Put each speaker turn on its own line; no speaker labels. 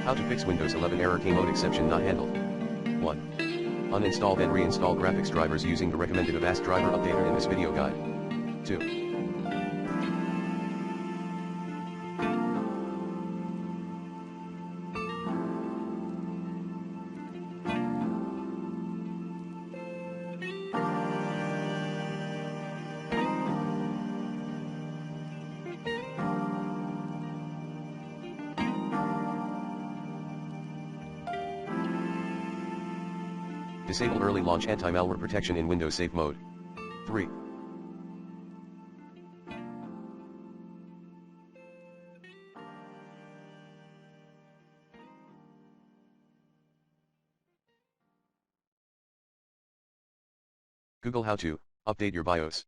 How to fix Windows 11 error Kmode exception not handled. 1. Uninstall then reinstall graphics drivers using the recommended Avast driver updater in this video guide. 2. Disable early launch anti-malware protection in Windows Safe Mode. 3. Google how to update your BIOS.